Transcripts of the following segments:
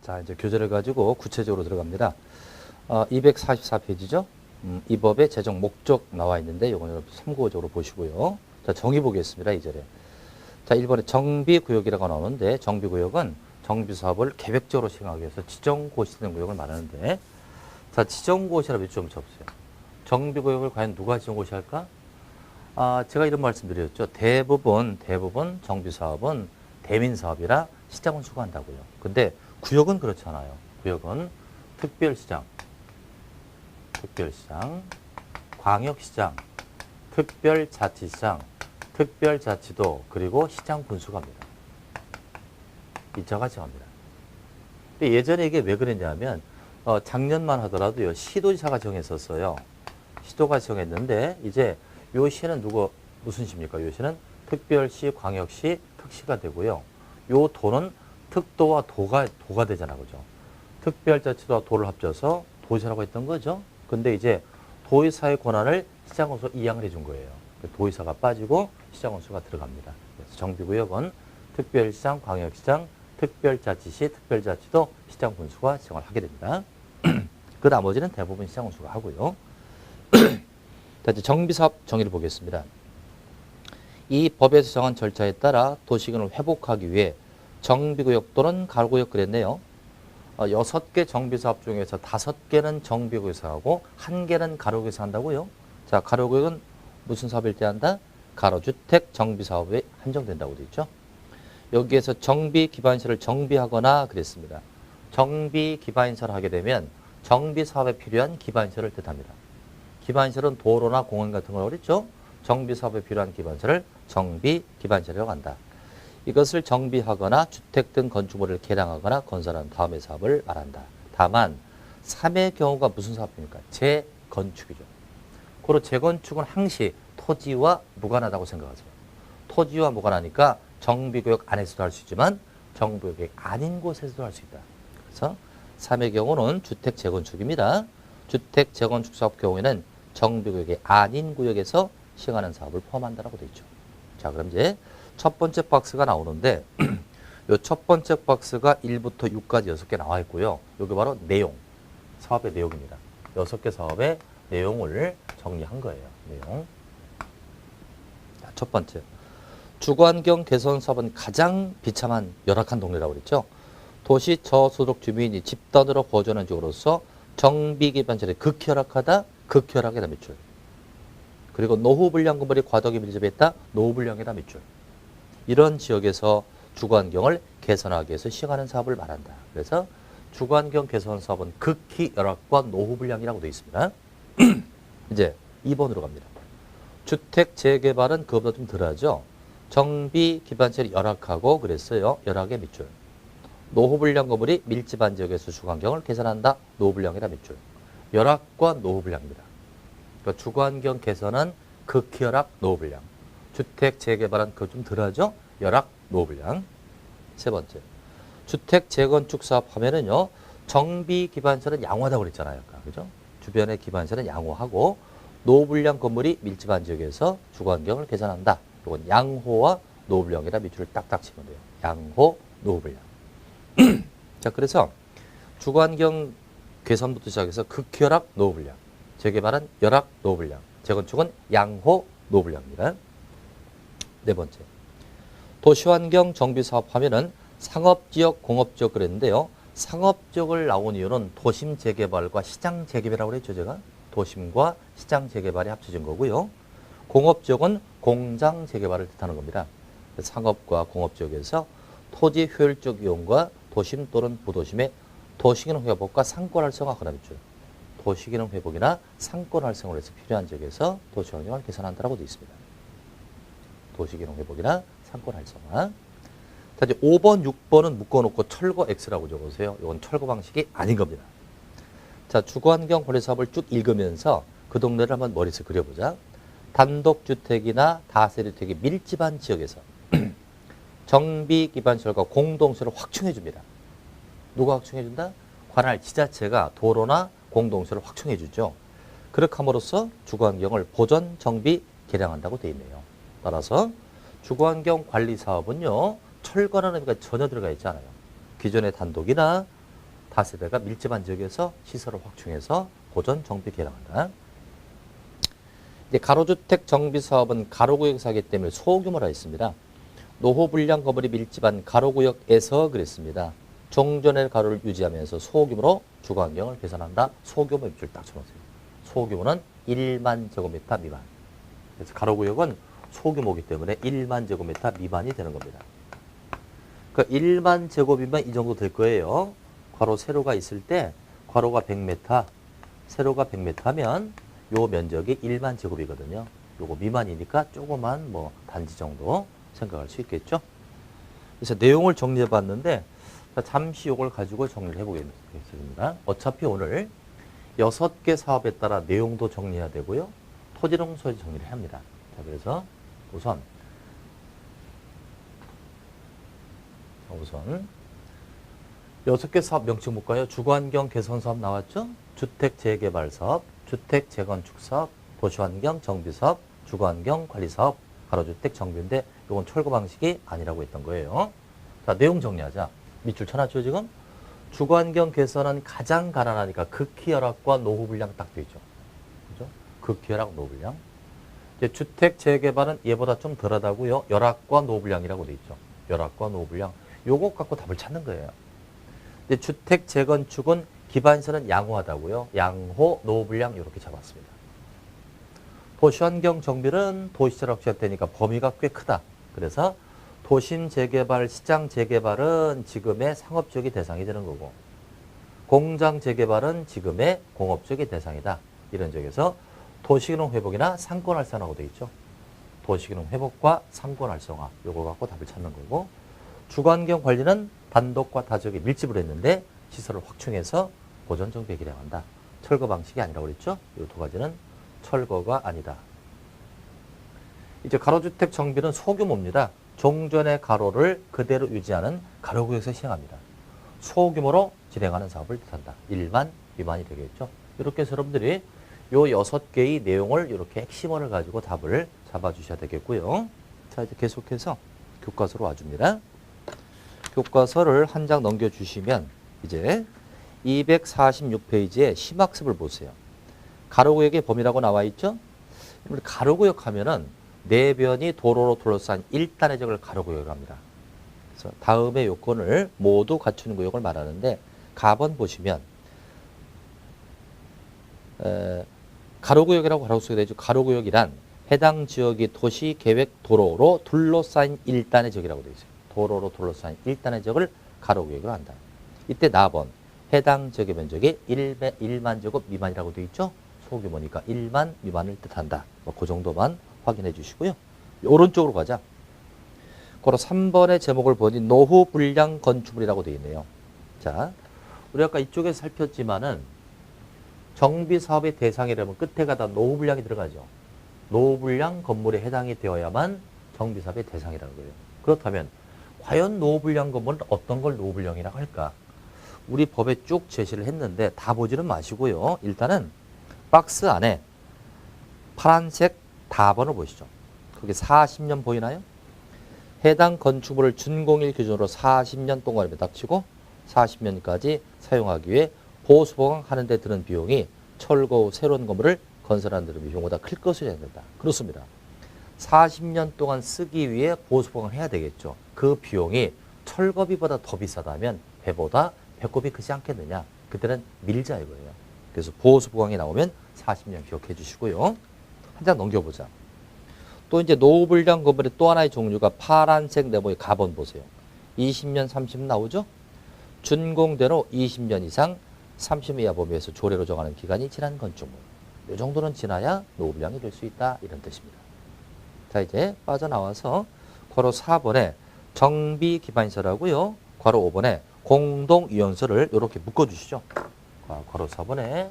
자, 이제 교재를 가지고 구체적으로 들어갑니다. 244페이지죠. 이 법의 제정 목적 나와 있는데 이건 여러분 참고적으로 보시고요. 자, 정의 보겠습니다. 2절에. 자, 1번에 정비구역이라고 나오는데 정비구역은 정비사업을 계획적으로 시행하기 위해서 지정고시된 구역을 말하는데 자, 지정고시라 몇 점 쳐보세요. 정비구역을 과연 누가 지정고시할까? 제가 이런 말씀 드렸죠. 대부분 정비사업은 대민사업이라 시장은 수거한다고요. 근데 구역은 그렇지 않아요. 구역은 특별시장, 광역시장, 특별자치시장, 특별자치도, 그리고 시장 군수갑니다. 이자가 정합니다. 근데 예전에 이게 왜 그랬냐면 작년만 하더라도요. 시도지사가 정했었어요. 시도가 정했는데 이제 요 시는 무슨 시입니까? 요 시는 특별시, 광역시, 특시가 되고요. 요 도는 특도와 도가 되잖아, 그죠? 특별자치도와 도를 합쳐서 도시라고 했던 거죠. 근데 이제 도의사의 권한을 시장군수 이양을 해준 거예요. 도의사가 빠지고 시장군수가 들어갑니다. 그래서 정비구역은 특별시장, 광역시장, 특별자치시, 특별자치도, 시장군수가 지정을 하게 됩니다. 그 나머지는 대부분 시장군수가 하고요. 자, 이제 정비사업 정의를 보겠습니다. 이 법에서 정한 절차에 따라 도시균을 회복하기 위해 정비구역 또는 가로구역 그랬네요. 6개 정비사업 중에서 5개는 정비구역에서 하고 1개는 가로구역에서 한다고요. 자, 가로구역은 무슨 사업일 때 한다? 가로주택 정비사업에 한정된다고 되어 있죠. 여기에서 정비기반시설을 정비하거나 그랬습니다. 정비기반시설을 하게 되면 정비사업에 필요한 기반시설을 뜻합니다. 기반시설은 도로나 공원 같은 걸 그랬죠. 정비사업에 필요한 기반시설을 정비기반시설이라고 한다. 이것을 정비하거나 주택 등 건축물을 개량하거나 건설한 다음의 사업을 말한다. 다만 3의 경우가 무슨 사업입니까? 재건축이죠. 고로 재건축은 항시 토지와 무관하다고 생각하세요. 토지와 무관하니까 정비구역 안에서도 할 수 있지만 정비구역이 아닌 곳에서도 할 수 있다. 그래서 3의 경우는 주택 재건축입니다. 주택 재건축 사업 경우에는 정비구역이 아닌 구역에서 시행하는 사업을 포함한다라고 되어 있죠. 자, 그럼 이제 첫 번째 박스가 나오는데 이 첫 번째 박스가 1부터 6까지 6개 나와 있고요. 여기 바로 내용, 사업의 내용입니다. 6개 사업의 내용을 정리한 거예요. 내용. 자, 첫 번째. 주거환경 개선 사업은 가장 비참한 열악한 동네라고 그랬죠. 도시 저소득 주민이 집단으로 거주하는 지역으로서 정비기반시설이 극히 열악하다, 극히 열악하다 몇 줄. 그리고 노후불량 건물이 과도하게 밀집했다, 노후불량이다 몇 줄. 이런 지역에서 주거환경을 개선하기 위해서 시행하는 사업을 말한다. 그래서 주거환경 개선 사업은 극히 열악과 노후불량이라고 되어 있습니다. 이제 2번으로 갑니다. 주택 재개발은 그것보다 좀 덜하죠. 정비 기반시설이 열악하고 그랬어요. 열악의 몇 줄. 노후불량 건물이 밀집한 지역에서 주거환경을 개선한다. 노후불량이다 몇 줄. 열악과 노후불량입니다. 그러니까 주거환경 개선은 극히 열악, 노후불량. 주택 재개발은 그거 좀 덜하죠. 열악, 노후불량. 세 번째. 주택 재건축 사업 하면은요. 정비 기반시설은 양호하다고 그랬잖아요. 그죠? 주변의 기반시설은 양호하고 노후불량 건물이 밀집한 지역에서 주거환경을 개선한다. 이건 양호와 노후불량이라 밑줄을 딱딱 치면 돼요. 양호, 노후불량. 자, 그래서 주거환경 개선부터 시작해서 극히 열악, 노후불량. 재개발은 열악, 노후불량. 재건축은 양호, 노후불량입니다. 네 번째. 도시환경 정비사업 하면은 상업지역, 공업지역 그랬는데요. 상업지역을 나온 이유는 도심 재개발과 시장 재개발이라고 그랬죠, 제가. 도심과 시장 재개발이 합쳐진 거고요. 공업지역은 공장 재개발을 뜻하는 겁니다. 상업과 공업지역에서 토지 효율적 이용과 도심 또는 부도심의 도시기능 회복과 상권 활성화하거나 몇 줄. 도시기능 회복이나 상권 활성화를 해서 필요한 지역에서 도시환경을 개선한다라고 되어 있습니다. 도시기능 회복이나 상권 활성화. 자, 이제 5번, 6번은 묶어놓고 철거 X라고 적으세요. 이건 철거 방식이 아닌 겁니다. 자, 주거환경 관리 사업을 쭉 읽으면서 그 동네를 한번 머릿속에 그려보자. 단독주택이나 다세대주택이 밀집한 지역에서 정비기반시설과 공동시설을 확충해줍니다. 누가 확충해준다? 관할 지자체가 도로나 공동시설을 확충해주죠. 그렇게 함으로써 주거환경을 보전, 정비, 개량한다고 되어 있네요. 따라서 주거환경 관리 사업은요. 철거라는 의미가 전혀 들어가 있지 않아요. 기존의 단독이나 다세대가 밀집한 지역에서 시설을 확충해서 보존 정비 개량한다. 이제 가로주택 정비 사업은 가로구역에서 하기 때문에 소규모라 했습니다. 노후 불량 건물이 밀집한 가로구역에서 그랬습니다. 종전의 가로를 유지하면서 소규모로 주거 환경을 개선한다. 소규모 입지를 딱 쳐놓으세요. 소규모는 1만 제곱미터 미만. 그래서 가로구역은 소규모이기 때문에 1만 제곱미터 미만이 되는 겁니다. 그 1만 제곱이면 이 정도 될 거예요. 괄호 세로가 있을 때 괄호가 100m, 세로가 100m 하면 요 면적이 1만 제곱이거든요. 요거 미만이니까 조그만 뭐 단지 정도 생각할 수 있겠죠. 그래서 내용을 정리해 봤는데 잠시 요걸 가지고 정리를 해보겠습니다. 어차피 오늘 6개 사업에 따라 내용도 정리해야 되고요. 토지농소에도 정리를 합니다. 자, 그래서 우선 6개 사업 명칭 볼까요? 주거환경 개선 사업 나왔죠? 주택 재개발 사업, 주택 재건축 사업, 도시환경 정비 사업, 주거환경 관리 사업, 가로주택 정비인데 이건 철거 방식이 아니라고 했던 거예요. 자, 내용 정리하자. 밑줄 쳐놨죠, 지금? 주거환경 개선은 가장 가난하니까 극히 열악과 노후 불량 딱 돼 있죠. 그죠? 극히 열악, 노후 불량. 이제 주택 재개발은 얘보다 좀 덜하다고요. 열악과 노후 불량이라고 돼 있죠. 열악과 노후 불량. 요거 갖고 답을 찾는 거예요. 이제 주택 재건축은 기반시설은 양호하다고요. 양호, 노후 불량 이렇게 잡았습니다. 도시환경 정비는 도시철 확장되니까 범위가 꽤 크다. 그래서 도심 재개발, 시장 재개발은 지금의 상업적이 대상이 되는 거고 공장 재개발은 지금의 공업적이 대상이다. 이런 적에서 도시기능 회복이나 상권 활성화라고 되어 있죠. 도시기능 회복과 상권 활성화 요거 갖고 답을 찾는 거고 주거환경 관리는 단독과 다적이 밀집을 했는데 시설을 확충해서 보존 정비에 기량한다. 철거 방식이 아니라고 그랬죠. 이 두 가지는 철거가 아니다. 이제 가로주택 정비는 소규모입니다. 종전의 가로를 그대로 유지하는 가로구역에서 시행합니다. 소규모로 진행하는 사업을 뜻한다. 1만 미만이 되겠죠. 이렇게 해서 여러분들이 요 6개의 내용을 이렇게 핵심어를 가지고 답을 잡아주셔야 되겠고요. 자, 이제 계속해서 교과서로 와줍니다. 교과서를 한 장 넘겨주시면 이제 246페이지에 심학습을 보세요. 가로구역의 범위라고 나와 있죠? 가로구역 하면은 내변이 도로로 둘러싼 1단의 지역을 가로구역이라고 합니다. 그래서 다음의 요건을 모두 갖추는 구역을 말하는데 가번 보시면 가로구역이라고 바로 쓰게 되죠. 가로구역이란 해당 지역이 도시계획 도로로 둘러싸인 1단의 지역이라고 되어 있어요. 도로로 둘러싸인 1단의 지역을 가로구역으로 한다. 이때 나번 해당 지역의 면적이 1만 제곱 미만이라고 되어 있죠. 소규모니까 1만 미만을 뜻한다. 그 정도만 확인해 주시고요. 오른쪽으로 가자. 그로 3번의 제목을 보니 노후 불량 건축물이라고 되어 있네요. 자, 우리 아까 이쪽에서 살폈지만은 정비 사업의 대상이라면 끝에 가다 노후 불량이 들어가죠. 노후 불량 건물에 해당이 되어야만 정비 사업의 대상이라는 거예요. 그렇다면 과연 노후 불량 건물은 어떤 걸 노후 불량이라고 할까? 우리 법에 쭉 제시를 했는데 다 보지는 마시고요. 일단은 박스 안에 파란색 답안을 보시죠. 거기 40년 보이나요? 해당 건축물을 준공일 기준으로 40년 동안에 닥치고 40년까지 사용하기 위해 보수보강하는 데 드는 비용이 철거 후 새로운 건물을 건설하는 데 드는 비용보다 클 것으로 예상된다. 그렇습니다. 40년 동안 쓰기 위해 보수보강을 해야 되겠죠. 그 비용이 철거비보다 더 비싸다면 배보다 배꼽이 크지 않겠느냐. 그때는 밀자 이거예요. 그래서 보수보강이 나오면 40년 기억해 주시고요. 한 장 넘겨보자. 또 이제 노후 불량 건물의 또 하나의 종류가 파란색 네모의 가번 보세요. 20년, 30년 나오죠? 준공대로 20년 이상 30년 이하 범위에서 조례로 정하는 기간이 지난 건축물. 이 정도는 지나야 노후 불량이 될 수 있다. 이런 뜻입니다. 자, 이제 빠져나와서 괄호 4번에 정비 기반시설하고요. 괄호 5번에 공동위원설을 이렇게 묶어주시죠. 괄호 4번에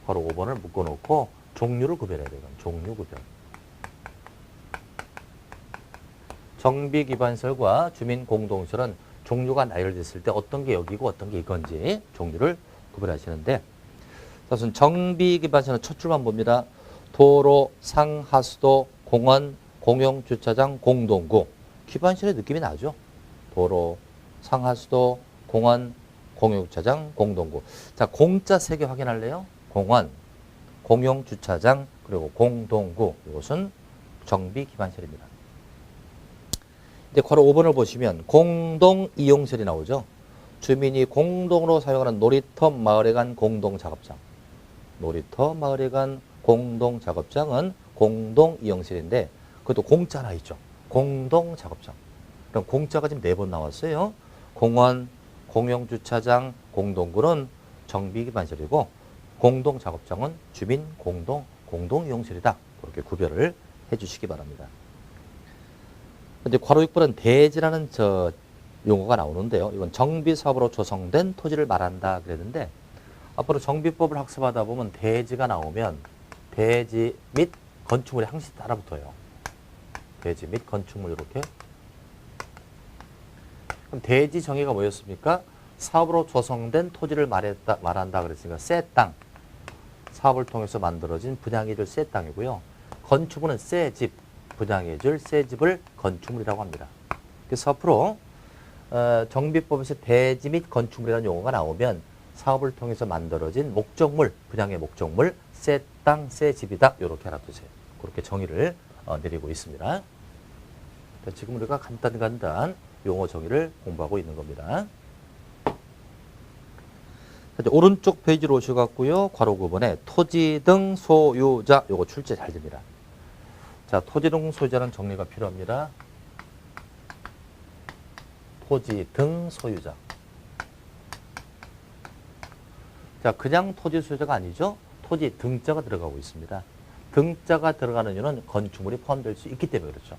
괄호 5번을 묶어놓고 종류를 구별해야 돼요. 종류 구별. 정비 기반설과 주민 공동설은 종류가 나열됐을 때 어떤 게 여기고 어떤 게 이건지 종류를 구별하시는데 우선 정비 기반설은 첫 줄만 봅니다. 도로, 상하수도, 공원, 공용주차장, 공동구. 기반설의 느낌이 나죠. 도로, 상하수도, 공원, 공용주차장, 공동구. 자, 공자 3개 확인할래요? 공원, 공용주차장, 그리고 공동구. 이것은 정비기반시설입니다. 이제 괄호 5번을 보시면 공동이용시설이 나오죠. 주민이 공동으로 사용하는 놀이터, 마을에 간 공동작업장. 놀이터, 마을에 간 공동작업장은 공동이용시설인데 그것도 공자 하나 있죠. 공동작업장. 그럼 공자가 지금 4번 나왔어요. 공원, 공용주차장, 공동구는 정비기반시설이고 공동작업장은 주민 공동이용시설이다. 그렇게 구별을 해주시기 바랍니다. 근데 괄호 6번은 대지라는 용어가 나오는데요. 이건 정비사업으로 조성된 토지를 말한다 그랬는데 앞으로 정비법을 학습하다 보면 대지가 나오면 대지 및 건축물이 항시 따라붙어요. 대지 및 건축물 이렇게. 그럼 대지 정의가 뭐였습니까? 사업으로 조성된 토지를 말한다 그랬으니까 새 땅. 사업을 통해서 만들어진 분양해줄 새 땅이고요. 건축물은 새 집. 분양해줄 새 집을 건축물이라고 합니다. 그래서 앞으로 정비법에서 대지 및 건축물이라는 용어가 나오면 사업을 통해서 만들어진 목적물, 분양의 목적물, 새 땅, 새 집이다. 이렇게 알아두세요. 그렇게 정의를 내리고 있습니다. 지금 우리가 간단 용어 정의를 공부하고 있는 겁니다. 오른쪽 페이지로 오셔갖고요. 괄호 9번에 토지 등 소유자, 요거 출제 잘 됩니다. 자, 토지 등 소유자는 정리가 필요합니다. 토지 등 소유자. 자, 그냥 토지 소유자가 아니죠. 토지 등자가 들어가고 있습니다. 등자가 들어가는 이유는 건축물이 포함될 수 있기 때문에 그렇죠.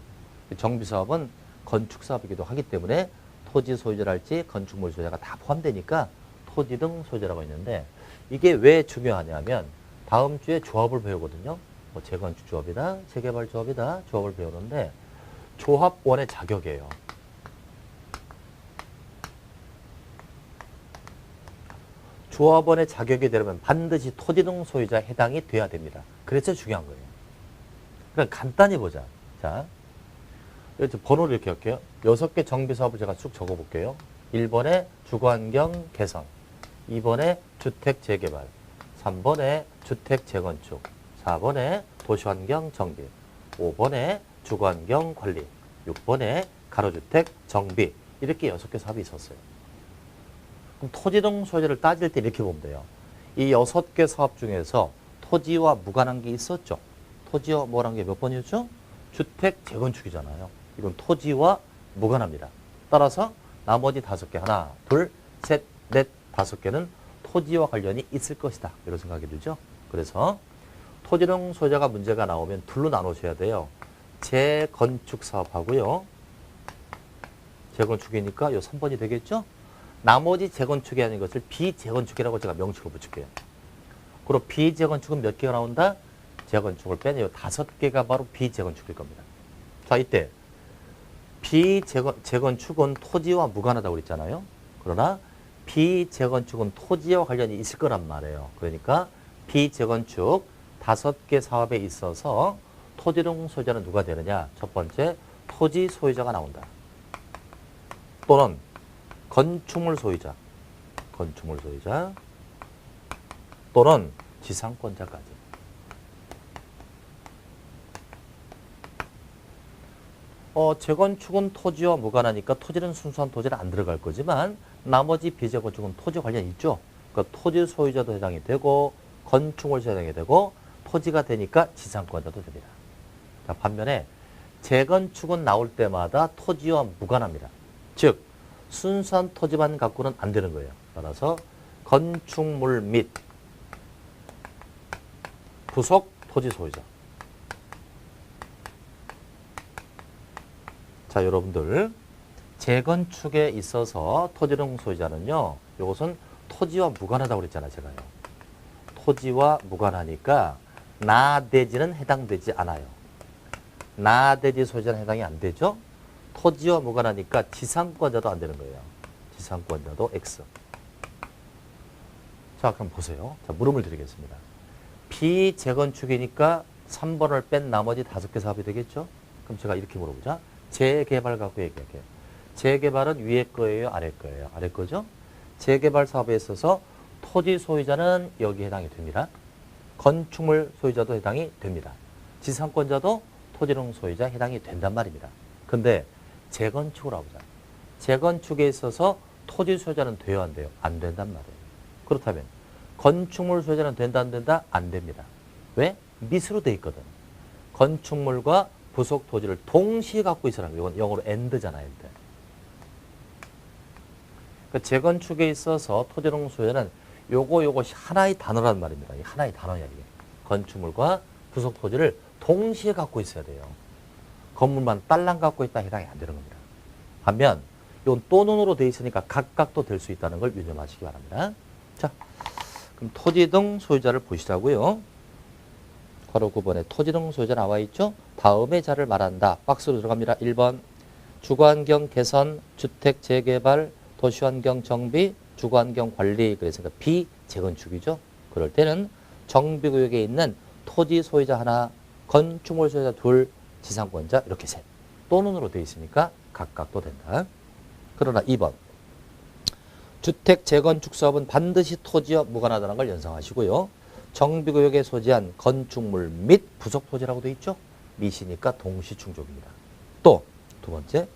정비사업은 건축사업이기도 하기 때문에 토지 소유자랄지 건축물 소유자가 다 포함되니까 토지 등 소유자라고 있는데 이게 왜 중요하냐면 다음 주에 조합을 배우거든요. 뭐 재건축 조합이다, 재개발 조합이다, 조합을 배우는데 조합원의 자격이에요. 조합원의 자격이 되려면 반드시 토지 등 소유자에 해당이 돼야 됩니다. 그래서 중요한 거예요. 그러니까 간단히 보자. 자, 이렇게 번호를 이렇게 할게요. 6개 정비사업을 제가 쭉 적어볼게요. 1번에 주거환경 개선, 2번에 주택 재개발, 3번에 주택 재건축, 4번에 도시환경 정비, 5번에 주거환경 관리, 6번에 가로주택 정비. 이렇게 6개 사업이 있었어요. 그럼 토지 등 소유자를 따질 때 이렇게 보면 돼요. 이 6개 사업 중에서 토지와 무관한 게 있었죠. 토지와 무관한 게 몇 번이었죠? 주택 재건축이잖아요. 이건 토지와 무관합니다. 따라서 나머지 5개, 하나, 둘, 셋, 넷, 5개는 토지와 관련이 있을 것이다. 이런 생각이 들죠. 그래서 토지 등 소유자가 문제가 나오면 둘로 나누셔야 돼요. 재건축 사업하고요. 재건축이니까 요 3번이 되겠죠? 나머지 재건축이 아닌 것을 비재건축이라고 제가 명칭을 붙일게요. 그리고 비재건축은 몇 개가 나온다? 재건축을 빼내요. 5개가 바로 비재건축일 겁니다. 자, 이때 비재건축은 토지와 무관하다고 그랬잖아요. 그러나 비재건축은 토지와 관련이 있을 거란 말이에요. 그러니까 비재건축 5개 사업에 있어서 토지 등 소유자는 누가 되느냐? 첫 번째, 토지 소유자가 나온다. 또는 건축물 소유자, 또는 지상권자까지. 재건축은 토지와 무관하니까 토지는 순수한 토지는 안 들어갈 거지만 나머지 비재건축은 토지 관련이 있죠. 그러니까 토지 소유자도 해당이 되고 건축물 해당이 되고 토지가 되니까 지상권자도 됩니다. 자, 반면에 재건축은 나올 때마다 토지와 무관합니다. 즉 순수한 토지만 갖고는 안 되는 거예요. 따라서 건축물 및 부속 토지 소유자. 자, 여러분들 재건축에 있어서 토지 등 소유자는요. 이것은 토지와 무관하다고 그랬잖아요. 제가요. 토지와 무관하니까 나대지는 해당되지 않아요. 나대지 소유자는 해당이 안 되죠. 토지와 무관하니까 지상권자도 안 되는 거예요. 지상권자도 X. 자, 그럼 보세요. 자, 물음을 드리겠습니다. 비재건축이니까 3번을 뺀 나머지 5개 사업이 되겠죠? 그럼 제가 이렇게 물어보자. 재개발 갖고 얘기할게요. 재개발은 위에 거예요? 아래 거예요? 아래 거죠? 재개발 사업에 있어서 토지 소유자는 여기에 해당이 됩니다. 건축물 소유자도 해당이 됩니다. 지상권자도 토지용 소유자 해당이 된단 말입니다. 근데 재건축을 하보자. 재건축에 있어서 토지 소유자는 돼요, 안 돼요? 안 된단 말이에요. 그렇다면 건축물 소유자는 된다, 안 된다? 안 됩니다. 왜? 밑으로 돼 있거든. 건축물과 부속 토지를 동시에 갖고 있으라는 거예요. 이건 영어로 and잖아, and. 그러니까 재건축에 있어서 토지용 소유자는 요것이 하나의 단어란 말입니다. 하나의 단어야, 이게. 건축물과 부속 토지를 동시에 갖고 있어야 돼요. 건물만 딸랑 갖고 있다 해당이 안 되는 겁니다. 반면 이건 또는으로 돼 있으니까 각각도 될 수 있다는 걸 유념하시기 바랍니다. 자, 그럼 토지 등 소유자를 보시자고요. 괄호 9번에 토지 등 소유자 나와 있죠? 다음의 자를 말한다. 박스로 들어갑니다. 1번 주거환경 개선, 주택 재개발, 도시환경 정비, 주거환경 관리. 그래서 비재건축이죠. 그럴 때는 정비구역에 있는 토지 소유자 하나, 건축물 소유자 둘, 지상권자 이렇게 셋. 또는으로 되어 있으니까 각각도 된다. 그러나 2번 주택 재건축 사업은 반드시 토지와 무관하다는 걸 연상하시고요. 정비구역에 소지한 건축물 및 부속 토지라고 되어 있죠. 미시니까 동시충족입니다. 또 두 번째,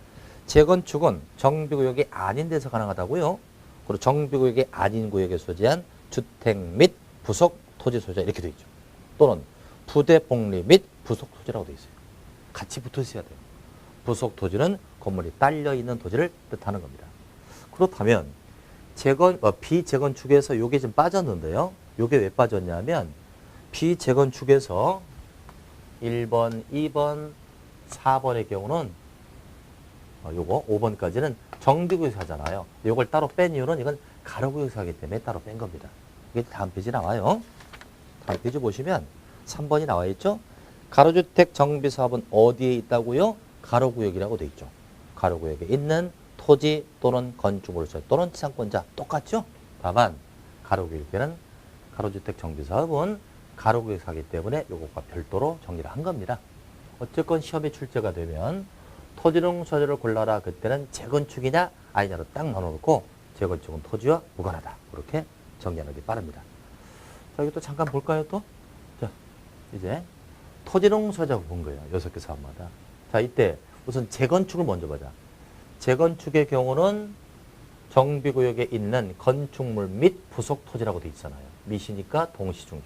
재건축은 정비구역이 아닌 데서 가능하다고요. 그리고 정비구역이 아닌 구역에 소지한 주택 및 부속 토지 소유자 이렇게 되어 있죠. 또는 부대 복리 및 부속 토지라고 되어 있어요. 같이 붙어 있어야 돼요. 부속 토지는 건물이 딸려 있는 토지를 뜻하는 겁니다. 그렇다면 비재건축에서 요게 좀 빠졌는데요. 요게 왜 빠졌냐면 비재건축에서 1번, 2번, 4번의 경우는 요거 5번까지는 정비구역에서 하잖아요. 요걸 따로 뺀 이유는 이건 가로구역에서 하기 때문에 따로 뺀 겁니다. 이게 다음 페이지 나와요. 다음 페이지 보시면 3번이 나와 있죠. 가로주택 정비사업은 어디에 있다고요? 가로구역이라고 돼 있죠. 가로구역에 있는 토지 또는 건축물 소유자 또는 지상권자 똑같죠? 다만 가로구역에는 가로주택 정비사업은 가로구역에서 하기 때문에 이것과 별도로 정리를 한 겁니다. 어쨌건 시험에 출제가 되면 토지용 소유를 골라라. 그때는 재건축이냐 아니냐로 딱 나눠놓고 재건축은 토지와 무관하다. 그렇게 정리하는 게 빠릅니다. 자, 이거 또 잠깐 볼까요, 또? 자, 이제 토지용 소유자고 본 거예요. 6개 사업마다. 자, 이때 우선 재건축을 먼저 보자. 재건축의 경우는 정비구역에 있는 건축물 및 부속 토지라고 돼 있잖아요. 미시니까 동시충족.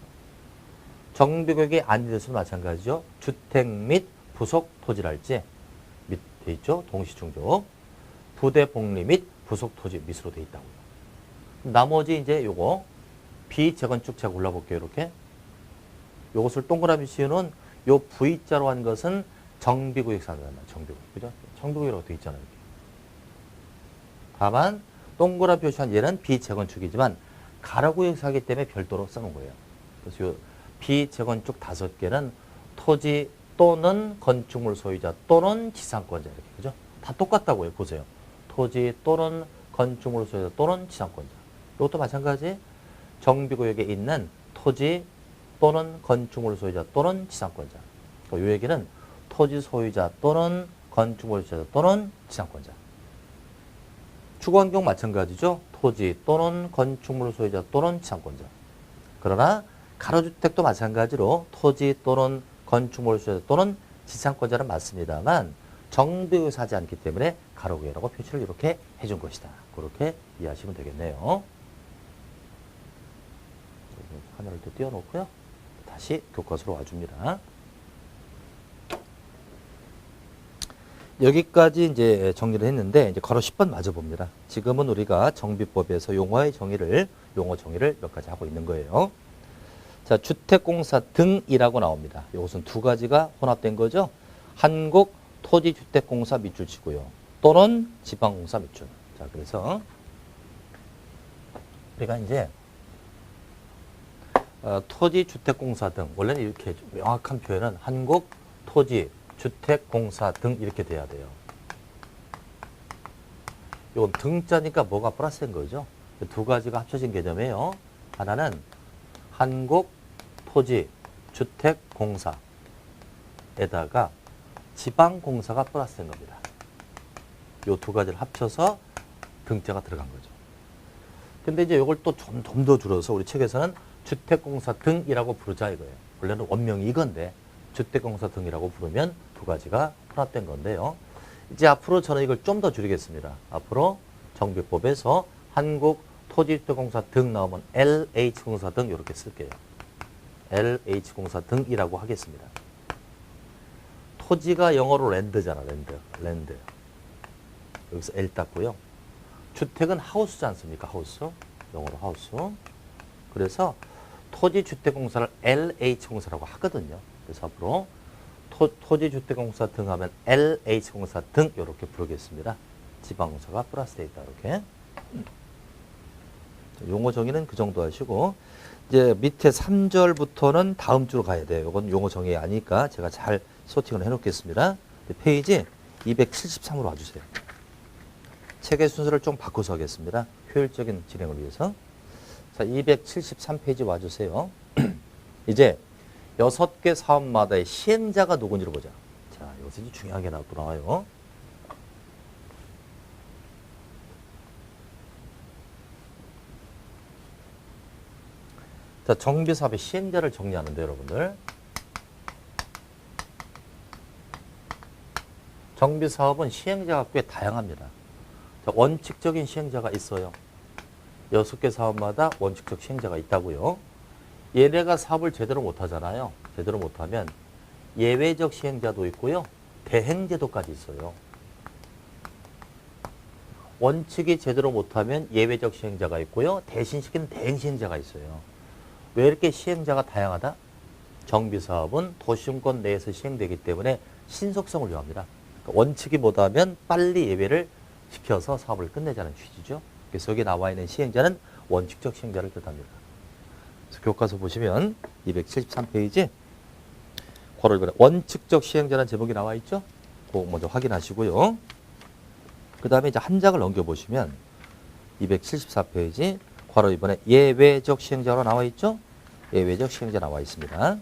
정비구역이 아닌 데서도 마찬가지죠. 주택 및 부속 토지랄지 밑에 있죠. 동시충족. 부대 복리 및 부속 토지 밑으로 돼 있다고요. 나머지 이제 요거 비재건축 제가 골라볼게요. 이렇게. 요것을 동그라미 씌우는 요 V자로 한 것은 정비구역 사잖아요. 정비구역. 그죠? 정비구역이라고 돼 있잖아요. 이렇게. 다만 동그라미 표시한 얘는 비재건축이지만 가로구역에서 하기 때문에 별도로 써놓은 거예요. 그래서 요 비재건축 5개는 토지 또는 건축물 소유자 또는 지상권자 이렇게. 그죠? 다 똑같다고요. 보세요. 토지 또는 건축물 소유자 또는 지상권자. 이것도 마찬가지. 정비구역에 있는 토지 또는 건축물 소유자 또는 지상권자. 이 얘기는 토지 소유자 또는 건축물 소유자 또는 지상권자. 주거환경 마찬가지죠. 토지 또는 건축물 소유자 또는 지상권자. 그러나 가로주택도 마찬가지로 토지 또는 건축물 소유자 또는 지상권자는 맞습니다만 정비구역에서 하지 않기 때문에 가로구역이라고 표시를 이렇게 해준 것이다. 그렇게 이해하시면 되겠네요. 화면을 또 띄워놓고요. 다시 교과서로 와줍니다. 여기까지 이제 정리를 했는데 이제 괄호 10번 마저 봅니다. 지금은 우리가 정비법에서 용어 정의를 몇 가지 하고 있는 거예요. 자, 주택공사 등이라고 나옵니다. 이것은 두 가지가 혼합된 거죠. 한국 토지주택공사 밑줄 치고요. 또는 지방공사 밑줄. 자, 그래서 우리가 이제 토지주택공사 등, 원래는 이렇게 명확한 표현은 한국 토지주택공사 등 이렇게 돼야 돼요. 이건 등자니까 뭐가 플러스인 거죠. 두 가지가 합쳐진 개념이에요. 하나는 한국 토지주택공사에다가 지방공사가 플러스인 겁니다. 이 두 가지를 합쳐서 등자가 들어간 거죠. 근데 이제 이걸 또 좀 더 줄여서 우리 책에서는 주택공사 등이라고 부르자 이거예요. 원래는 원명이 이건데 주택공사 등이라고 부르면 두 가지가 혼합된 건데요. 이제 앞으로 저는 이걸 좀 더 줄이겠습니다. 앞으로 정비법에서 한국토지주택공사 등 나오면 LH공사 등 이렇게 쓸게요. LH공사 등이라고 하겠습니다. 토지가 영어로 랜드잖아. 랜드. 여기서 L 땄고요. 주택은 하우스지 않습니까? 하우스. 영어로 하우스. 그래서 토지주택공사를 LH공사라고 하거든요. 그래서 앞으로 토지주택공사 등 하면 LH공사 등 이렇게 부르겠습니다. 지방공사가 플러스되어 있다. 이렇게. 용어 정의는 그 정도 하시고 이제 밑에 3절부터는 다음 주로 가야 돼요. 이건 용어 정의 아니니까 제가 잘 소팅을 해놓겠습니다. 페이지 273으로 와주세요. 책의 순서를 좀 바꿔서 하겠습니다. 효율적인 진행을 위해서. 자, 273페이지 와주세요. 이제 6개 사업마다의 시행자가 누군지를 보자. 자, 여기서 이제 중요한 게 나와요. 자, 정비사업의 시행자를 정리하는데 여러분들. 정비사업은 시행자가 꽤 다양합니다. 자, 원칙적인 시행자가 있어요. 6개 사업마다 원칙적 시행자가 있다고요. 얘네가 사업을 제대로 못하잖아요. 제대로 못하면 예외적 시행자도 있고요. 대행제도까지 있어요. 원칙이 제대로 못하면 예외적 시행자가 있고요. 대신시키는 대행 시행자가 있어요. 왜 이렇게 시행자가 다양하다? 정비사업은 도시용권 내에서 시행되기 때문에 신속성을 요합니다. 그러니까 원칙이 못하면 빨리 예외를 시켜서 사업을 끝내자는 취지죠. 그래서 여기 나와 있는 시행자는 원칙적 시행자를 뜻합니다. 그래서 교과서 보시면 273페이지 괄호 1번에 원칙적 시행자라는 제목이 나와 있죠. 그거 먼저 확인하시고요. 그 다음에 이제 한 장을 넘겨보시면 274페이지 괄호 2번에 예외적 시행자로 나와 있죠. 예외적 시행자 나와 있습니다.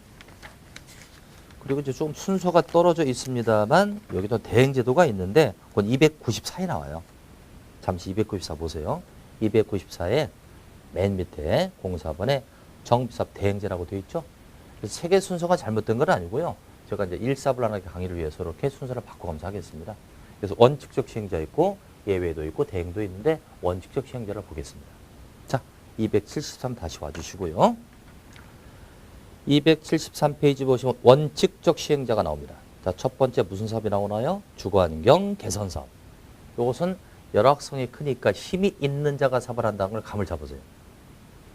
그리고 이제 좀 순서가 떨어져 있습니다만 여기도 대행제도가 있는데 그건 294에 나와요. 잠시 294 보세요. 294에 맨 밑에 04번에 정비사업 대행제라고 되어 있죠. 그래서 책의 순서가 잘못된 건 아니고요. 제가 이제 일사불란하게 강의를 위해서 이렇게 순서를 바꿔가면서 하겠습니다. 그래서 원칙적 시행자 있고 예외도 있고 대행도 있는데 원칙적 시행자를 보겠습니다. 자, 273 다시 와주시고요. 273페이지 보시면 원칙적 시행자가 나옵니다. 자, 첫 번째 무슨 사업이 나오나요? 주거환경 개선사업. 이것은 열악성이 크니까 힘이 있는 자가 사업을 한다는 걸 감을 잡으세요.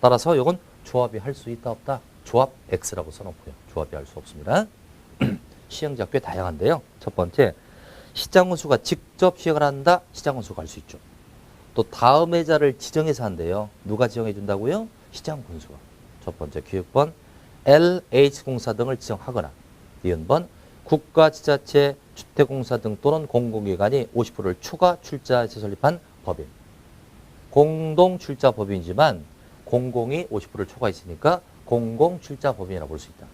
따라서 이건 조합이 할 수 있다 없다? 조합 X라고 써놓고요. 조합이 할 수 없습니다. 시행자 꽤 다양한데요. 첫 번째, 시장운수가 직접 시행을 한다? 시장운수가 할 수 있죠. 또 다음 해자를 지정해서 한대요. 누가 지정해 준다고요? 시장군수가. 첫 번째, 기획번 LH공사 등을 지정하거나 이은번 국가지자체 주택공사 등 또는 공공기관이 50%를 추가 출자해서 설립한 법인. 공동출자법인이지만 공공이 50%를 초과했으니까 공공출자법인이라고 볼 수 있다.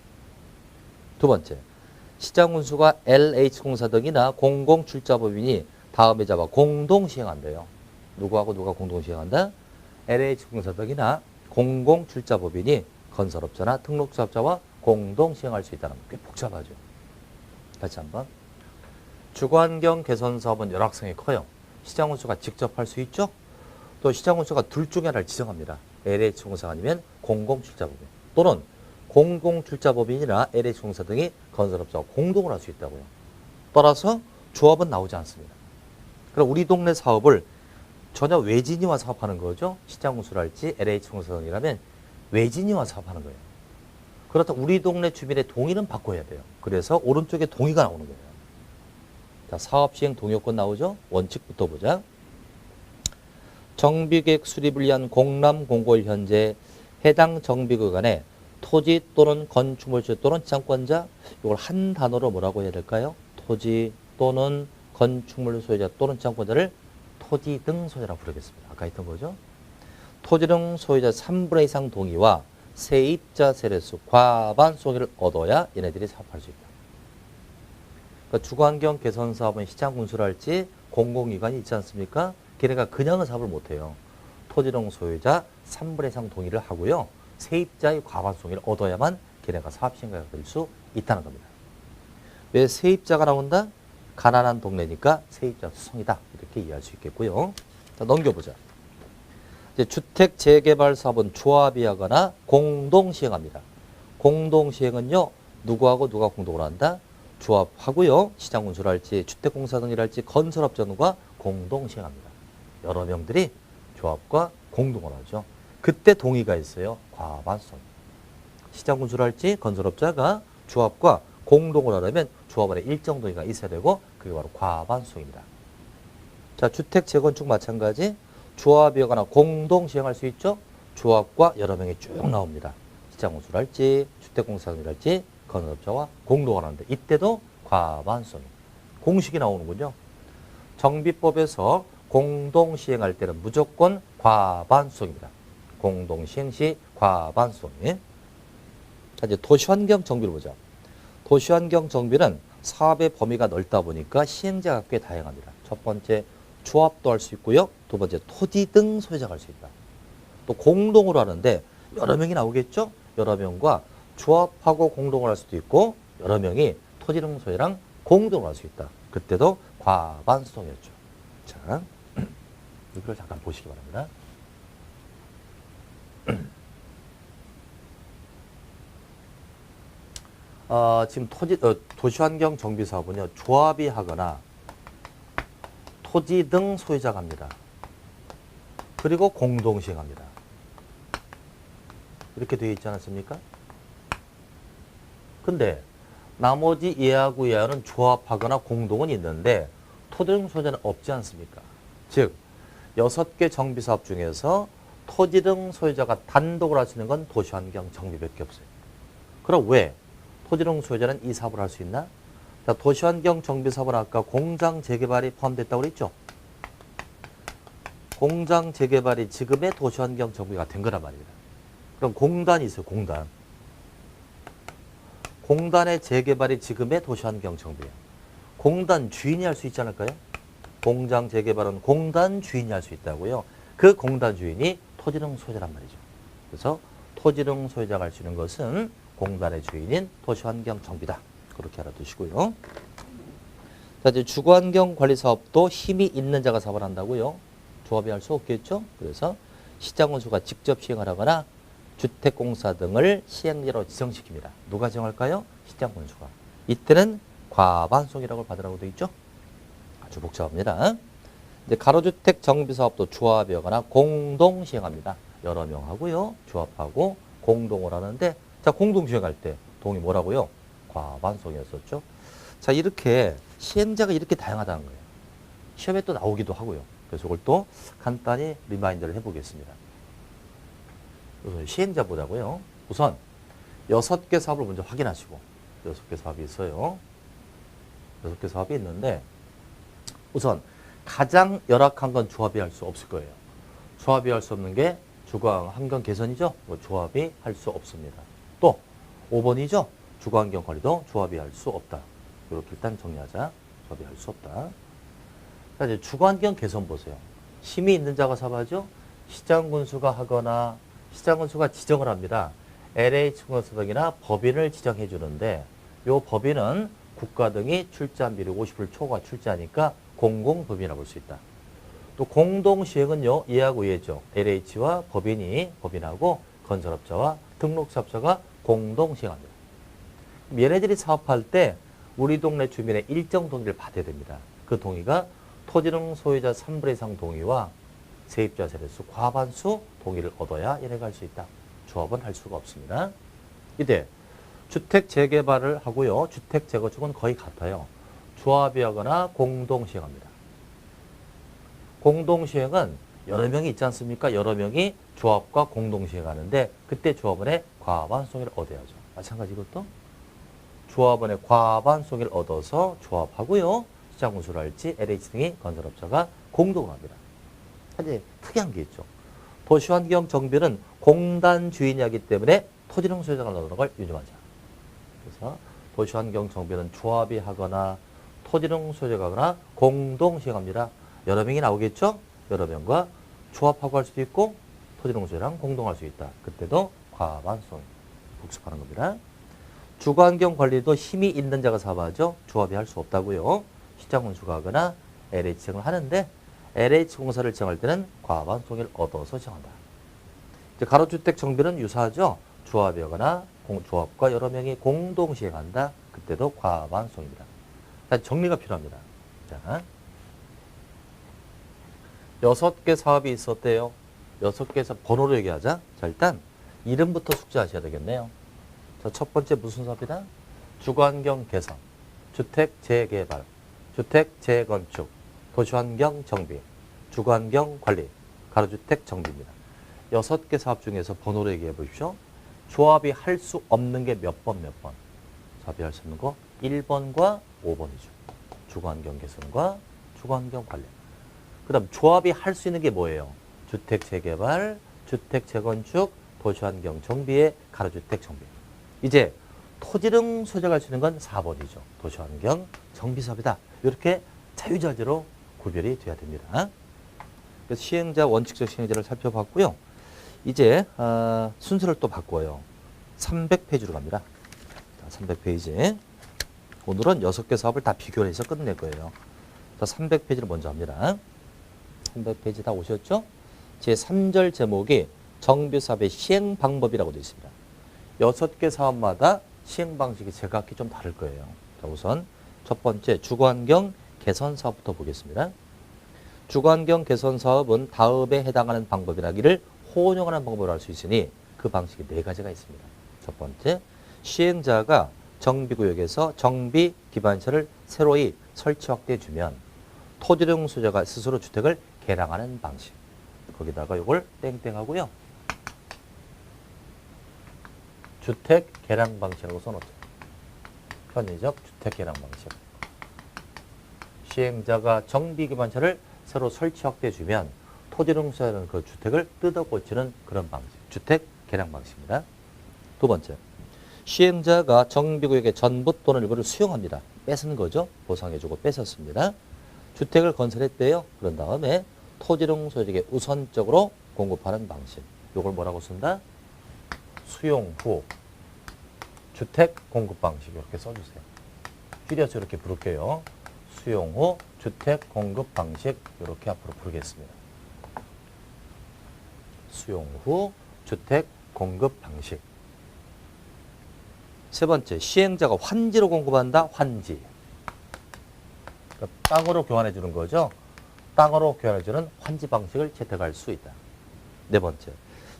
두 번째, 시장운수가 LH공사 등이나 공공출자법인이 다음 해자와 공동시행한대요. 누구하고 누가 공동시행한다? LH공사 등이나 공공출자법인이 건설업자나 등록사업자와 공동시행할 수 있다는 거. 꽤 복잡하죠. 다시 한번. 주거환경 개선사업은 열악성이 커요. 시장운수가 직접 할 수 있죠. 또 시장운수가 둘 중에 하나를 지정합니다. LH공사가 아니면 공공출자법인 또는 공공출자법인이나 LH공사 등이 건설업자와 공동을 할 수 있다고요. 따라서 조합은 나오지 않습니다. 그럼 우리 동네 사업을 전혀 외진이와 사업하는 거죠. 시장운수를 할지 LH공사 등이라면 외진이와 사업하는 거예요. 그렇다 우리 동네 주민의 동의는 바꿔야 돼요. 그래서 오른쪽에 동의가 나오는 거예요. 자, 사업시행 동의요건 나오죠. 원칙부터 보자. 정비계획 수립을 위한 공람 공고일 현재 해당 정비구간에 토지 또는 건축물 소유 또는 지상권자, 이걸 한 단어로 뭐라고 해야 될까요? 토지 또는 건축물 소유자 또는 지상권자를 토지 등 소유자라고 부르겠습니다. 아까 했던 거죠. 토지 등 소유자 3분의 2 이상 동의와 세입자 세례수 과반 동의를 얻어야 얘네들이 사업할 수 있다. 그러니까 주거환경 개선 사업은 시장 군수를 할지 공공기관이 있지 않습니까? 걔네가 그냥은 사업을 못해요. 토지동 소유자 3분의 이상 동의를 하고요. 세입자의 과반수 동의를 얻어야만 걔네가 사업시행가가 될 수 있다는 겁니다. 왜 세입자가 나온다? 가난한 동네니까 세입자 수성이다. 이렇게 이해할 수 있겠고요. 자, 넘겨보자. 이제 주택 재개발 사업은 조합이 하거나 공동 시행합니다. 공동 시행은요. 누구하고 누가 공동으로 한다? 조합하고요. 시장운수랄지 주택공사 등이랄지 건설업자 등과 공동 시행합니다. 여러 명들이 조합과 공동으로 하죠. 그때 동의가 있어요. 과반수. 시장운수랄지 건설업자가 조합과 공동으로 하려면 조합 안에 일정 동의가 있어야 되고 그게 바로 과반수입니다. 자, 주택 재건축 마찬가지. 조합이거나 공동 시행할 수 있죠. 조합과 여러 명이 쭉 나옵니다. 시장운수랄지 주택공사 등이랄지 건설업자와 공동으로 하는데 이때도 과반수. 공식이 나오는군요. 정비법에서 공동 시행할 때는 무조건 과반수입니다. 공동 시행 시 과반수. 자, 이제 도시환경 정비를 보자. 도시환경 정비는 사업의 범위가 넓다 보니까 시행자가 꽤 다양합니다. 첫 번째, 조합도 할 수 있고요. 두 번째, 토지 등 소유자가 할 수 있다. 또 공동으로 하는데 여러 명이 나오겠죠? 여러 명과 조합하고 공동을 할 수도 있고 여러 명이 토지 등 소유랑 공동을 할 수 있다. 그때도 과반수동이었죠. 자, 이걸 잠깐 보시기 바랍니다. 지금 도시환경 정비 사업은요, 조합이 하거나 토지 등 소유자가 합니다. 그리고 공동 시행합니다. 이렇게 되어 있지 않았습니까? 근데 나머지 예하고 예하는 조합하거나 공동은 있는데 토지 등 소유자는 없지 않습니까? 즉 6개 정비 사업 중에서 토지 등 소유자가 단독으로 할 수 있는 건 도시환경 정비밖에 없어요. 그럼 왜 토지 등 소유자는 이 사업을 할 수 있나? 자, 도시환경 정비 사업은 아까 공장 재개발이 포함됐다고 그랬죠? 공장 재개발이 지금의 도시환경 정비가 된 거란 말입니다. 그럼 공단이 있어요. 공단. 공단의 재개발이 지금의 도시환경 정비예요. 공단 주인이 할 수 있지 않을까요? 공장 재개발은 공단 주인이 할 수 있다고요. 그 공단 주인이 토지 등 소유자란 말이죠. 그래서 토지 등 소유자가 할 수 있는 것은 공단의 주인인 도시환경 정비다. 그렇게 알아두시고요. 자, 이제 주거환경 관리 사업도 힘이 있는 자가 사업을 한다고요. 조합이 할 수 없겠죠. 그래서 시장운수가 직접 시행하거나 주택공사 등을 시행자로 지정시킵니다. 누가 지정할까요? 시장운수가. 이때는 과반수이라고 받으라고 되어 있죠. 아주 복잡합니다. 이제 가로주택 정비사업도 조합이 하거나 공동 시행합니다. 여러 명 하고요. 조합하고 공동을 하는데 자, 공동 시행할 때 동의 뭐라고요? 과반수였었죠. 자, 이렇게 시행자가 이렇게 다양하다는 거예요. 시험에 또 나오기도 하고요. 그래서 이걸 또 간단히 리마인드를 해보겠습니다. 우선 시행자 보자고요. 우선 6개 사업을 먼저 확인하시고 6개 사업이 있어요. 6개 사업이 있는데 우선 가장 열악한 건 조합이 할 수 없을 거예요. 조합이 할 수 없는 게 주거환경 개선이죠. 조합이 할 수 없습니다. 또 5번이죠. 주거환경 관리도 조합이 할 수 없다. 이렇게 일단 정리하자. 조합이 할 수 없다. 자, 이제 주거환경 개선 보세요. 힘이 있는 자가 사업하죠. 시장군수가 하거나 시장군수가 지정을 합니다. LH공사 등이나 법인을 지정해 주는데 이 법인은 국가 등이 출자한 비율이 50% 초과 출자하니까 공공법인이라고 볼 수 있다. 또 공동시행은요. 얘하고 얘죠. LH와 법인하고 건설업자와 등록사업자가 공동시행합니다. 얘네들이 사업할 때 우리 동네 주민의 일정 동의를 받아야 됩니다. 그 동의가 토지 등 소유자 3분의 2상 동의와 세입자 세대수 과반수 동의를 얻어야 얘네가 할 수 있다. 조합은 할 수가 없습니다. 이때 주택 재개발을 하고요. 주택 재건축은 거의 같아요. 조합이 하거나 공동시행합니다. 공동시행은 여러 명이 있지 않습니까? 여러 명이 조합과 공동시행하는데 그때 조합원의 과반수를 얻어야죠. 마찬가지 이것도 조합원의 과반수를 얻어서 조합하고요. 시장운수를 할지 LH 등이 건설업자가 공동으로 합니다. 사실 특이한 게 있죠. 도시환경 정비는 공단 주인이 하기 때문에 토지등 소유자가 나오는 걸 유념하자. 그래서 도시환경 정비는 조합이 하거나 토지등 소유자가 하거나 공동 시행합니다. 여러 명이 나오겠죠? 여러 명과 조합하고 할 수도 있고 토지농수랑 공동할 수 있다. 그때도 과반송 복습하는 겁니다. 주거환경 관리도 힘이 있는 자가 사업하죠. 조합이 할 수 없다고요. 시장운수가 하거나 LH청을 하는데 LH공사를 정할 때는 과반송을 얻어서 정한다. 이제 가로주택 정비는 유사하죠. 조합이 하거나 조합과 여러 명이 공동 시행한다. 그때도 과반송입니다. 정리가 필요합니다. 자, 6개 사업이 있었대요. 6개에서 번호로 얘기하자. 자, 일단 이름부터 숙지하셔야 되겠네요. 자, 첫 번째 무슨 사업이다? 주거환경 개선, 주택 재개발, 주택 재건축, 도시환경 정비, 주거환경 관리, 가로주택 정비입니다. 6개 사업 중에서 번호로 얘기해 보십시오. 조합이 할 수 없는 게 몇 번, 몇 번? 조합이 할 수 없는 거 1번과 5번이죠. 주거환경 개선과 주거환경 관리. 그 다음 조합이 할 수 있는 게 뭐예요? 주택 재개발, 주택 재건축, 도시환경 정비의 가로주택 정비. 이제 토지등 소재가 할 수 있는 건 4번이죠. 도시환경 정비사업이다. 이렇게 자유자재로 구별이 돼야 됩니다. 그래서 시행자, 원칙적 시행자를 살펴봤고요. 이제 순서를 또 바꿔요. 300페이지로 갑니다. 300페이지. 오늘은 6개 사업을 다 비교해서 끝낼 거예요. 자, 300페이지를 먼저 합니다. 300페이지 다 오셨죠? 제3절 제목이 정비사업의 시행 방법이라고 되어 있습니다. 6개 사업마다 시행 방식이 제각기 좀 다를 거예요. 자, 우선 첫 번째 주거환경 개선 사업부터 보겠습니다. 주거환경 개선 사업은 다음에 해당하는 방법이라기를 혼용하는 방법을 할 수 있으니 그 방식이 4가지가 있습니다. 첫 번째, 시행자가 정비구역에서 정비 기반시설을 새로이 설치 확대해 주면 토지등 소유자가 스스로 주택을 개량하는 방식. 거기다가 이걸 땡땡하고요. 주택 개량 방식이라고 써놓죠. 편의적 주택 개량 방식. 시행자가 정비 기반시설을 새로 설치 확대해 주면 토지등 소유자는 그 주택을 뜯어 고치는 그런 방식. 주택 개량 방식입니다. 두 번째, 시행자가 정비구역의 전부 또는 일부를 수용합니다. 뺏은 거죠. 보상해주고 뺏었습니다. 주택을 건설했대요. 그런 다음에 토지등 소유자에게 우선적으로 공급하는 방식. 이걸 뭐라고 쓴다? 수용 후 주택 공급 방식 이렇게 써주세요. 줄여서 이렇게 부를게요. 수용 후 주택 공급 방식 이렇게 앞으로 부르겠습니다. 수용 후 주택 공급 방식. 세 번째, 시행자가 환지로 공급한다. 환지. 그러니까 땅으로 교환해 주는 거죠. 땅으로 교환해 주는 환지 방식을 채택할 수 있다. 네 번째,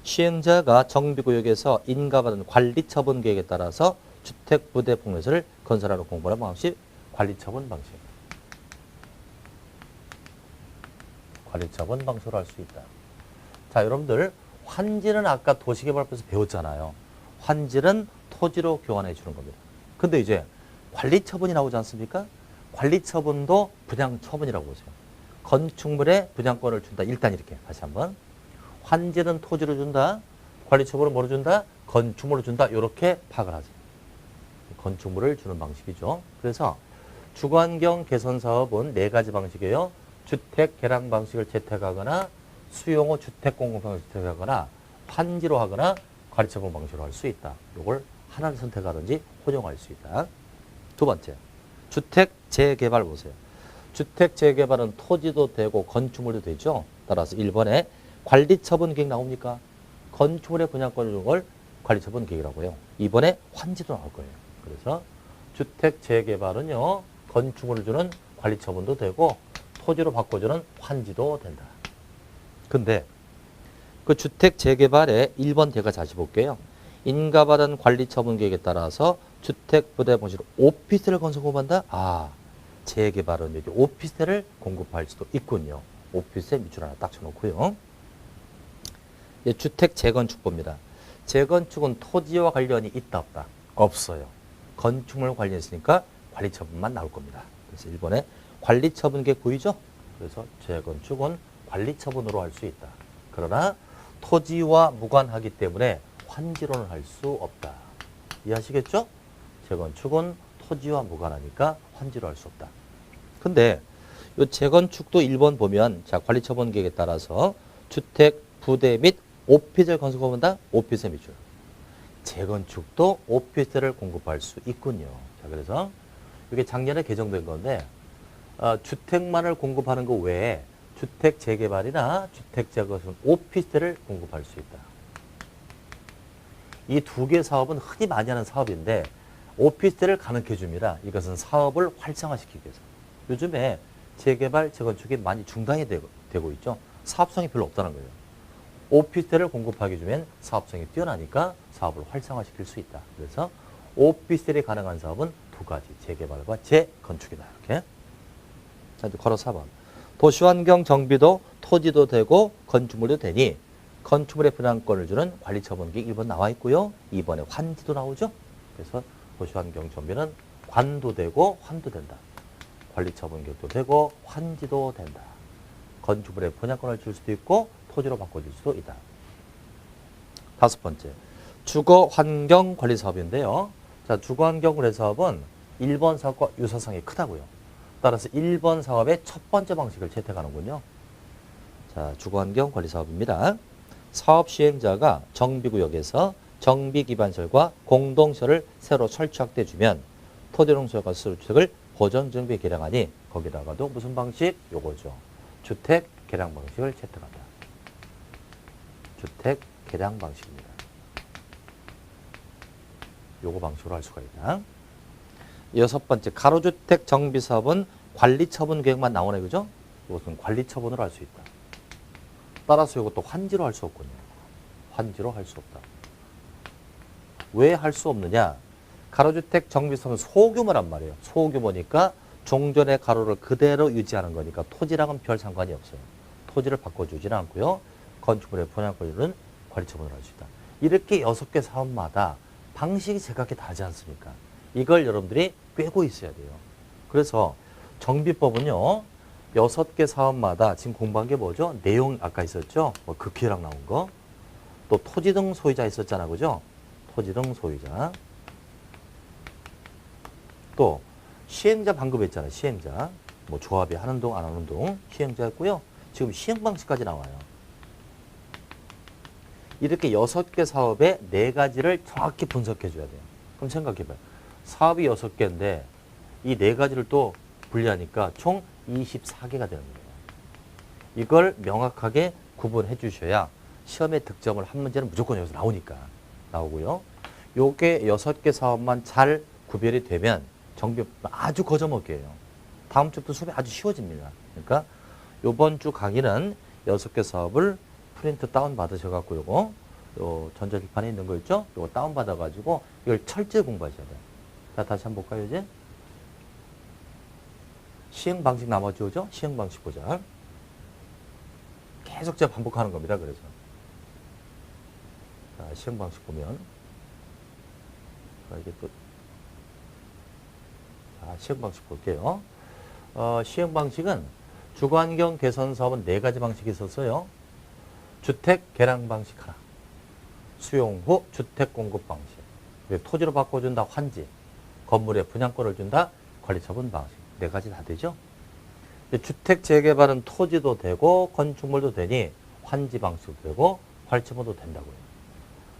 시행자가 정비구역에서 인가받은 관리처분 계획에 따라서 주택부대 폭로소를 건설하러 공부하는 방식, 관리처분 방식. 관리처분 방식으로 할 수 있다. 자, 여러분들 환지는 아까 도시개발법에서 배웠잖아요. 환지는 토지로 교환해 주는 겁니다. 근데 이제 관리처분이 나오지 않습니까? 관리처분도 분양처분이라고 보세요. 건축물에 분양권을 준다. 일단 이렇게 다시 한번. 환지는 토지로 준다. 관리처분은 뭐로 준다? 건축물로 준다. 이렇게 파악을 하죠. 건축물을 주는 방식이죠. 그래서 주거환경 개선 사업은 4가지 방식이에요. 주택 개량 방식을 채택하거나 수용 후 주택 공급 방식을 채택하거나 환지로 하거나 관리처분 방식으로 할 수 있다. 이걸 하나를 선택하든지 혼용할 수 있다. 두 번째, 주택 재개발 보세요. 주택 재개발은 토지도 되고 건축물도 되죠. 따라서 1번에 관리처분 계획 나옵니까? 건축물의 분양권을 주는 걸 관리처분 계획이라고 해요. 2번에 환지도 나올 거예요. 그래서 주택 재개발은요, 건축물을 주는 관리처분도 되고 토지로 바꿔주는 환지도 된다. 근데 그 주택 재개발의 1번 제가 다시 볼게요. 인가받은 관리처분 계획에 따라서 주택 부대 방식으로 오피스텔을 건설 공급한다? 아, 재개발은 여기 오피스텔을 공급할 수도 있군요. 오피스텔 밑줄 하나 딱 쳐놓고요. 주택 재건축법입니다. 재건축은 토지와 관련이 있다 없다? 없어요. 건축물 관련했으니까 관리처분만 나올 겁니다. 그래서 1번에 관리처분 계획 보이죠? 그래서 재건축은 관리처분으로 할 수 있다. 그러나 토지와 무관하기 때문에 환지로는 할 수 없다. 이해하시겠죠? 재건축은 토지와 무관하니까 환지로 할 수 없다. 근데 이 재건축도 1번 보면 자 관리처분 계획에 따라서 주택, 부대 및 오피스를 건설한다. 오피스의 밑줄. 재건축도 오피스를 공급할 수 있군요. 자, 그래서 이게 작년에 개정된 건데 주택만을 공급하는 것 외에 주택 재개발이나 주택 재건축, 오피스를 공급할 수 있다. 이 두 개 사업은 흔히 많이 하는 사업인데 오피스를 가능해 줍니다. 이것은 사업을 활성화시키기 위해서. 요즘에 재개발, 재건축이 많이 중단이 되고 있죠. 사업성이 별로 없다는 거예요. 오피스텔을 공급하게 주면 사업성이 뛰어나니까 사업을 활성화시킬 수 있다. 그래서 오피스텔이 가능한 사업은 두 가지, 재개발과 재건축이다. 이렇게. 자, 이제 걸어 4번. 도시환경 정비도 토지도 되고 건축물도 되니 건축물의 분양권을 주는 관리처분기 1번 나와 있고요. 2번에 환지도 나오죠. 그래서 도시환경 정비는 관도 되고 환도 된다. 관리처분격도 되고 환지도 된다. 건축물의 분양권을 줄 수도 있고 토지로 바꿔줄 수도 있다. 5번째, 주거환경관리사업인데요. 자, 주거환경관리사업은 1번 사업과 유사성이 크다고요. 따라서 1번 사업의 첫 번째 방식을 채택하는군요. 자, 주거환경관리사업입니다. 사업 시행자가 정비구역에서 정비기반시설과 공동시설을 새로 설치확대해 주면 토지농수가 수주택을 보전정비 개량하니 거기다가도 무슨 방식? 요거죠. 주택 개량 방식을 채택한다. 주택 개량 방식입니다. 요거 방식으로 할 수가 있다. 6번째, 가로주택 정비사업은 관리처분 계획만 나오네, 그죠? 이것은 관리처분으로 할 수 있다. 따라서 이것도 환지로 할 수 없군요. 환지로 할 수 없다. 왜 할 수 없느냐? 가로주택 정비사업은 소규모란 말이에요. 소규모니까 종전의 가로를 그대로 유지하는 거니까 토지랑은 별 상관이 없어요. 토지를 바꿔주지는 않고요. 건축물의 분양권료는 관리처분을 할 수 있다. 이렇게 6개 사업마다 방식이 제각기 다르지 않습니까? 이걸 여러분들이 꿰고 있어야 돼요. 그래서 정비법은요. 6개 사업마다 지금 공부한 게 뭐죠? 내용 아까 있었죠? 뭐 극희랑 나온 거. 또 토지 등 소유자 있었잖아. 그죠? 토지 등 소유자. 또 시행자 방금 했잖아요. 시행자. 뭐 조합이 하는 동 안 하는 동 시행자였고요. 지금 시행 방식까지 나와요. 이렇게 6개 사업의 4가지를 정확히 분석해 줘야 돼요. 그럼 생각해 봐요. 사업이 6개인데 이 4가지를 또 분리하니까 총 24개가 되는 거예요. 이걸 명확하게 구분해 주셔야 시험에 득점을 한 문제는 무조건 여기서 나오고요. 요게 6개 사업만 잘 구별이 되면 정비 아주 거저먹게요. 다음 주부터 수업이 아주 쉬워집니다. 그러니까 요번 주 강의는 6개 사업을 프린트 다운 받으셔갖고 요거 요 전자기판에 있는 거 있죠? 요거 다운 받아가지고 이걸 철저히 공부하셔야 돼요. 자, 다시 한번 볼까요, 이제? 시행 방식 나머지 오죠? 시행 방식 보자. 계속 제가 반복하는 겁니다. 그래서. 자, 시행 방식 보면. 자, 이게 또. 자, 시행 방식 볼게요. 시행 방식은 주거환경 개선 사업은 4가지 방식이 있었어요. 주택 개량 방식 하나. 수용 후 주택 공급 방식. 토지로 바꿔준다. 환지. 건물에 분양권을 준다. 관리처분 방식. 4가지 다 되죠. 주택 재개발은 토지도 되고 건축물도 되니 환지 방식도 되고 관리처분도 된다고요.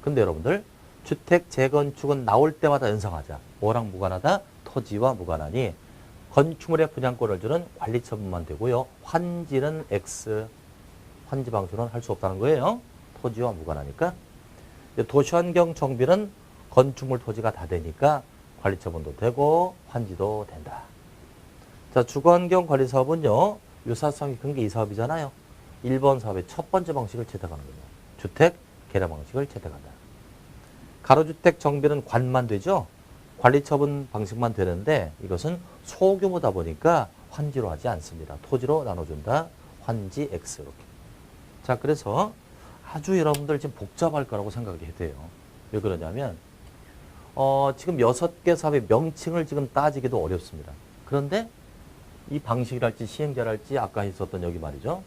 근데 여러분들 주택 재건축은 나올 때마다 연상하자. 뭐랑 무관하다? 토지와 무관하니 건축물의 분양권을 주는 관리처분만 되고요. 환지는 X. 환지 방식으로는 할 수 없다는 거예요. 토지와 무관하니까. 도시환경 정비는 건축물 토지가 다 되니까 관리처분도 되고 환지도 된다. 자, 주거환경 관리 사업은요. 유사성이 큰 게 이 사업이잖아요. 1번 사업의 첫 번째 방식을 채택하는 거예요. 주택 개량 방식을 채택한다. 가로주택 정비는 관만 되죠. 관리처분 방식만 되는데 이것은 소규모다 보니까 환지로 하지 않습니다. 토지로 나눠준다. 환지 X 이렇게. 자, 그래서 아주 여러분들 지금 복잡할 거라고 생각이 돼요. 왜 그러냐면 지금 6개 사업의 명칭을 지금 따지기도 어렵습니다. 그런데 이 방식이랄지 시행자랄지 아까 있었던 여기 말이죠.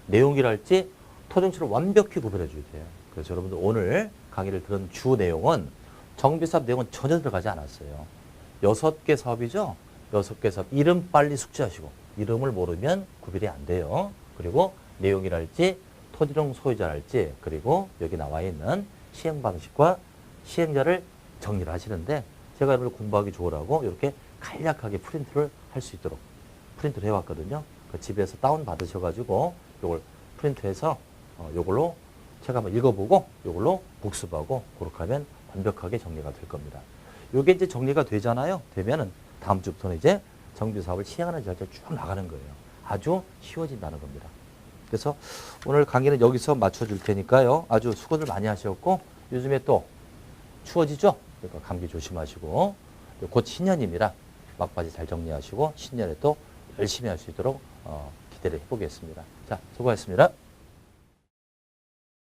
내용이랄지 토정치를 완벽히 구별해 줘야 돼요. 그래서 여러분들 오늘 강의를 들은 주 내용은 정비사업 내용은 전혀 들어가지 않았어요. 6개 사업이죠. 6개 사업 이름 빨리 숙지하시고 이름을 모르면 구별이 안 돼요. 그리고 내용이랄지 토지용 소유자랄지 그리고 여기 나와 있는 시행 방식과 시행자를 정리를 하시는데 제가 여러분들 공부하기 좋으라고 이렇게 간략하게 프린트를 할 수 있도록 프린트를 해왔거든요. 그 집에서 다운 받으셔가지고 이걸 프린트해서 이걸로 제가 한번 읽어보고 이걸로 복습하고 그렇게 하면 완벽하게 정리가 될 겁니다. 이게 이제 정리가 되잖아요. 되면은 다음 주부터는 이제 정비사업을 시행하는 절차를 쭉 나가는 거예요. 아주 쉬워진다는 겁니다. 그래서 오늘 강의는 여기서 맞춰줄 테니까요. 아주 수고들 많이 하셨고 요즘에 또 추워지죠? 그러니까 감기 조심하시고 곧 신년입니다. 막바지 잘 정리하시고 신년에 또 열심히 할 수 있도록 기대를 해보겠습니다. 자, 수고하셨습니다.